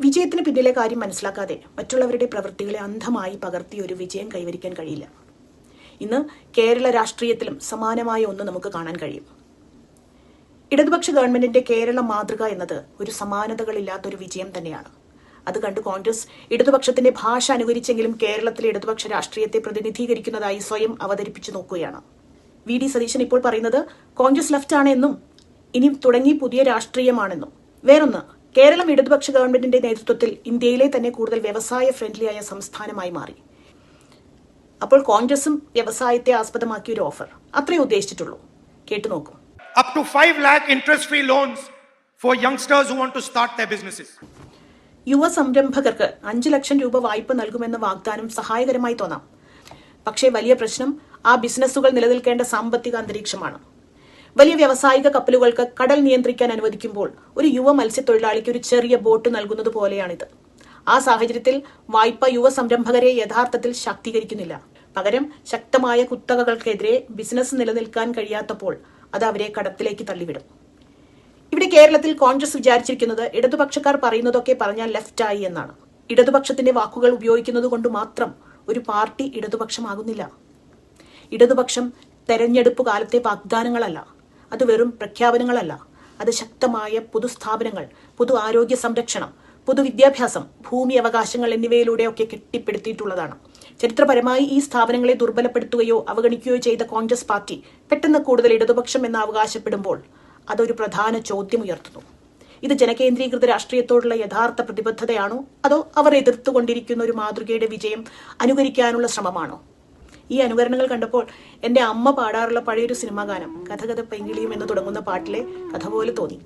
വിജയത്തിന് പിന്നിലെ കാര്യം മനസ്സിലാക്കാതെ മറ്റുള്ളവരുടെ പ്രവൃത്തികളെ അന്ധമായി പകർത്തി ഒരു വിജയം കൈവരിക്കാൻ കഴിയില്ല. ഇന്ന് കേരള രാഷ്ട്രീയത്തിലും സമാനമായ ഒന്ന് നമുക്ക് കാണാൻ കഴിയും. ഇടതുപക്ഷ ഗവൺമെന്റിന്റെ കേരള മാതൃക എന്നത് ഒരു സമാനതകളില്ലാത്തൊരു വിജയം തന്നെയാണ്. അത് കണ്ട് കോൺഗ്രസ് ഇടതുപക്ഷത്തിന്റെ ഭാഷ അനുകരിച്ചെങ്കിലും കേരളത്തിലെ ഇടതുപക്ഷ രാഷ്ട്രീയത്തെ പ്രതിനിധീകരിക്കുന്നതായി സ്വയം അവതരിപ്പിച്ചു നോക്കുകയാണ്. വി.ഡി. സതീശൻ ഇപ്പോൾ പറയുന്നത് കോൺഗ്രസ് ലെഫ്റ്റ് ആണ് എന്നും ഇനി തുടങ്ങി പുതിയ രാഷ്ട്രീയമാണെന്നും. വേറൊന്ന്, കേരളം ഇടതുപക്ഷ ഗവൺമെന്റിന്റെ നേതൃത്വത്തിൽ ഇന്ത്യയിലെ തന്നെ കൂടുതൽ വ്യവസായ ഫ്രണ്ട്ലിയായ സംസ്ഥാനമായി മാറി. അപ്പോൾ കോൺഗ്രസും വ്യവസായത്തെ ആസ്പദമാക്കിയ ഒരു ഓഫർ അത്രേ ഉദ്ദേശിച്ചിട്ടുള്ളൂ. കേട്ടുനോക്കൂ. Up to 5 lakh interest-free loans for youngsters who want to start their businesses. യുവ സംരംഭകർക്ക് 5 ലക്ഷം രൂപ വായ്പ നൽകുമെന്ന വാഗ്ദാനം സഹായകരമായി തോന്നാം. പക്ഷേ വലിയ പ്രശ്നം ആ ബിസിനസ്സുകൾ നിലനിൽക്കേണ്ട സാമ്പത്തിക അന്തരീക്ഷമാണ്. വലിയ വ്യാവസായിക കപ്പലുകൾക്ക് കടൽ നിയന്ത്രിക്കാൻ അനുവദിക്കുമ്പോൾ ഒരു യുവ മത്സ്യത്തൊഴിലാളിക്ക് ഒരു ചെറിയ ബോട്ട് നൽകുന്നത് പോലെയാണിത്. ആ സാഹചര്യത്തിൽ വായ്പ യുവ സംരംഭകരെ യഥാർത്ഥത്തിൽ ശാക്തീകരിക്കുന്നില്ല. പകരം ശക്തമായ കുത്തകകൾക്കെതിരെ ബിസിനസ് നിലനിൽക്കാൻ കഴിയാത്തപ്പോൾ അത് അവരെ കടത്തിലേക്ക് തള്ളിവിടും. ഇവിടെ കേരളത്തിൽ കോൺഗ്രസ് വിചാരിച്ചിരിക്കുന്നത് ഇടതുപക്ഷക്കാർ പറയുന്നതൊക്കെ പറഞ്ഞാൽ ലെഫ്റ്റായി എന്നാണ്. ഇടതുപക്ഷത്തിന്റെ വാക്കുകൾ ഉപയോഗിക്കുന്നത് കൊണ്ട് മാത്രം ഒരു പാർട്ടി ഇടതുപക്ഷമാകുന്നില്ല. ഇടതുപക്ഷം തെരഞ്ഞെടുപ്പ് കാലത്തെ വാഗ്ദാനങ്ങളല്ല, അത് വെറും പ്രഖ്യാപനങ്ങളല്ല. അത് ശക്തമായ പൊതുസ്ഥാപനങ്ങൾ, പൊതു ആരോഗ്യ സംരക്ഷണം, പൊതുവിദ്യാഭ്യാസം, ഭൂമി അവകാശങ്ങൾ എന്നിവയിലൂടെയൊക്കെ കെട്ടിപ്പടുത്തിയിട്ടുള്ളതാണ്. ചരിത്രപരമായി ഈ സ്ഥാപനങ്ങളെ ദുർബലപ്പെടുത്തുകയോ അവഗണിക്കുകയോ ചെയ്ത കോൺഗ്രസ് പാർട്ടി പെട്ടെന്ന് കൂടുതൽ ഇടതുപക്ഷം എന്ന് അവകാശപ്പെടുമ്പോൾ അതൊരു പ്രധാന ചോദ്യം ഉയർത്തുന്നു. ഇത് ജനകേന്ദ്രീകൃത രാഷ്ട്രീയത്തോടുള്ള യഥാർത്ഥ പ്രതിബദ്ധതയാണോ, അതോ അവർ എതിർത്തുകൊണ്ടിരിക്കുന്ന ഒരു മാതൃകയുടെ വിജയം അനുകരിക്കാനുള്ള ശ്രമമാണോ? ഈ അനുകരണങ്ങൾ കണ്ടപ്പോൾ എന്റെ അമ്മ പാടാറുള്ള പഴയൊരു സിനിമാ ഗാനം കഥകഥ പൈങ്കിളിയും എന്ന് തുടങ്ങുന്ന പാട്ടിലെ കഥ പോലെ തോന്നി.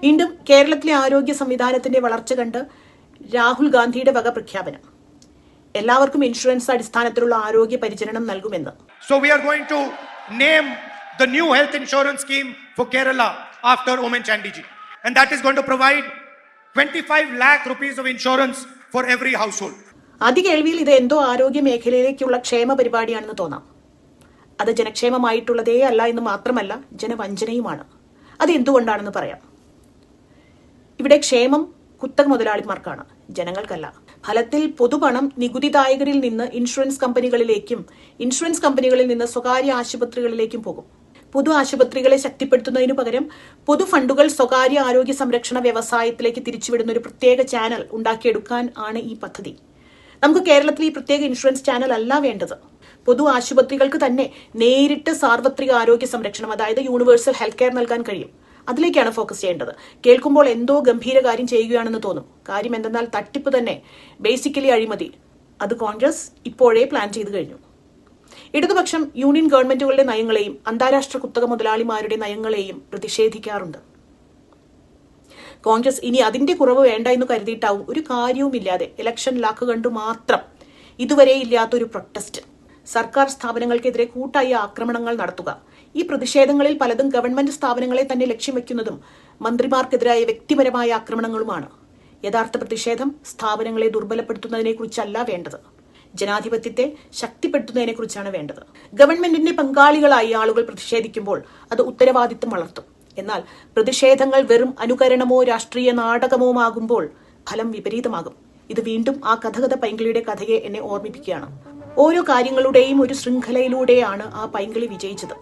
വീണ്ടും കേരളത്തിലെ ആരോഗ്യ സംവിധാനത്തിന്റെ വളർച്ച കണ്ട് രാഹുൽ ഗാന്ധിയുടെ വക പ്രഖ്യാപനം, എല്ലാവർക്കും ഇൻഷുറൻസ് അടിസ്ഥാനത്തിലുള്ള ആരോഗ്യ പരിചരണം നൽകുമെന്ന്. So we are going to name the new health insurance scheme for Kerala after Oommen Chandy ji, and that is going to provide 25 lakh rupees of insurance for every household. ആദ്യ കേൾവിയിൽ ഇത് എന്തോ ആരോഗ്യ മേഖലയിലേക്കുള്ള ക്ഷേമ പരിപാടിയാണെന്ന് തോന്നാം. അത് ജനക്ഷേമമായിട്ടുള്ളതേ അല്ല എന്ന് മാത്രമല്ല, ജനവഞ്ചനയുമാണ്. അത് എന്തുകൊണ്ടാണെന്ന് പറയാം. ഇവിടെ ക്ഷേമം കുത്തക മുതലാളിമാർക്കാണ്, ജനങ്ങൾക്കല്ല. ഫലത്തിൽ പൊതുപണം നികുതിദായകരിൽ നിന്ന് ഇൻഷുറൻസ് കമ്പനികളിലേക്കും ഇൻഷുറൻസ് കമ്പനികളിൽ നിന്ന് സ്വകാര്യ ആശുപത്രികളിലേക്കും പോകും. പൊതു ആശുപത്രികളെ ശക്തിപ്പെടുത്തുന്നതിനു പകരം പൊതു ഫണ്ടുകൾ സ്വകാര്യ ആരോഗ്യ സംരക്ഷണ വ്യവസായത്തിലേക്ക് തിരിച്ചുവിടുന്ന ഒരു പ്രത്യേക ചാനൽ ഉണ്ടാക്കിയെടുക്കാൻ ആണ് ഈ പദ്ധതി. നമുക്ക് കേരളത്തിൽ ഈ പ്രത്യേക ഇൻഷുറൻസ് ചാനൽ അല്ല വേണ്ടത്. പൊതു ആശുപത്രികൾക്ക് തന്നെ നേരിട്ട് സാർവത്രിക ആരോഗ്യ സംരക്ഷണം, അതായത് യൂണിവേഴ്സൽ ഹെൽത്ത് കെയർ നൽകാൻ കഴിയും. അതിലേക്കാണ് ഫോക്കസ് ചെയ്യേണ്ടത്. കേൾക്കുമ്പോൾ എന്തോ ഗംഭീര കാര്യം ചെയ്യുകയാണെന്ന് തോന്നും. കാര്യം എന്തെന്നാൽ തട്ടിപ്പ് തന്നെ, ബേസിക്കലി അഴിമതി. അത് കോൺഗ്രസ് ഇപ്പോഴേ പ്ലാൻ ചെയ്തു കഴിഞ്ഞു. ഇടതുപക്ഷം യൂണിയൻ ഗവൺമെന്റുകളുടെ നയങ്ങളെയും അന്താരാഷ്ട്ര കുത്തക മുതലാളിമാരുടെ നയങ്ങളെയും പ്രതിഷേധിക്കാറുണ്ട്. കോൺഗ്രസ് ഇനി അതിന്റെ കുറവ് വേണ്ട എന്ന് കരുതിയിട്ടാവും ഒരു കാര്യവുമില്ലാതെ ഇലക്ഷൻ ലാക്ക് കണ്ടു മാത്രം ഇതുവരെ ഇല്ലാത്തൊരു പ്രൊട്ടസ്റ്റ്, സർക്കാർ സ്ഥാപനങ്ങൾക്കെതിരെ കൂട്ടായ ആക്രമണങ്ങൾ നടത്തുക. ഈ പ്രതിഷേധങ്ങളിൽ പലതും ഗവൺമെന്റ് സ്ഥാപനങ്ങളെ തന്നെ ലക്ഷ്യം വെക്കുന്നതും മന്ത്രിമാർക്കെതിരായ വ്യക്തിപരമായ ആക്രമണങ്ങളുമാണ്. യഥാർത്ഥ പ്രതിഷേധം സ്ഥാപനങ്ങളെ ദുർബലപ്പെടുത്തുന്നതിനെ കുറിച്ചല്ല വേണ്ടത്, ജനാധിപത്യത്തെ ശക്തിപ്പെടുത്തുന്നതിനെ കുറിച്ചാണ് വേണ്ടത്. ഗവൺമെന്റിന്റെ പങ്കാളികളായി ആളുകൾ പ്രതിഷേധിക്കുമ്പോൾ അത് ഉത്തരവാദിത്വം വളർത്തും. എന്നാൽ പ്രതിഷേധങ്ങൾ വെറും അനുകരണമോ രാഷ്ട്രീയ നാടകമോ ആകുമ്പോൾ ഫലം വിപരീതമാകും. ഇത് വീണ്ടും ആ കഥകഥ പൈങ്കിളിയുടെ കഥയെ എന്നെ ഓർമ്മിപ്പിക്കുകയാണ്. ഓരോ കാര്യങ്ങളുടെയും ഒരു ശൃംഖലയിലൂടെയാണ് ആ പൈങ്കിളി വിജയിച്ചത്.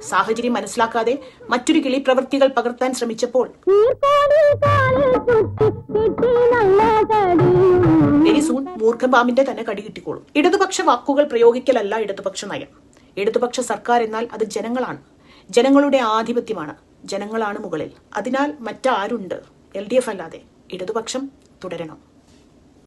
സാഹചര്യം മനസ്സിലാക്കാതെ മറ്റൊരു കിളി പ്രവൃത്തികൾ പകർത്താൻ ശ്രമിച്ചപ്പോൾ വെരി സൂൺ മൂർഖപാമ്പിന്റെ തന്നെ കടി കിട്ടിക്കോളും. ഇടതുപക്ഷ വാക്കുകൾ പ്രയോഗിക്കലല്ല ഇടതുപക്ഷ നയം. ഇടതുപക്ഷ സർക്കാർ എന്നാൽ അത് ജനങ്ങളാണ്, ജനങ്ങളുടെ ആധിപത്യമാണ്, ജനങ്ങളാണ് മുകളിൽ. അതിനാൽ മറ്റാരുണ്ട്? LDF അല്ലാതെ. ഇടതുപക്ഷം തുടരണം.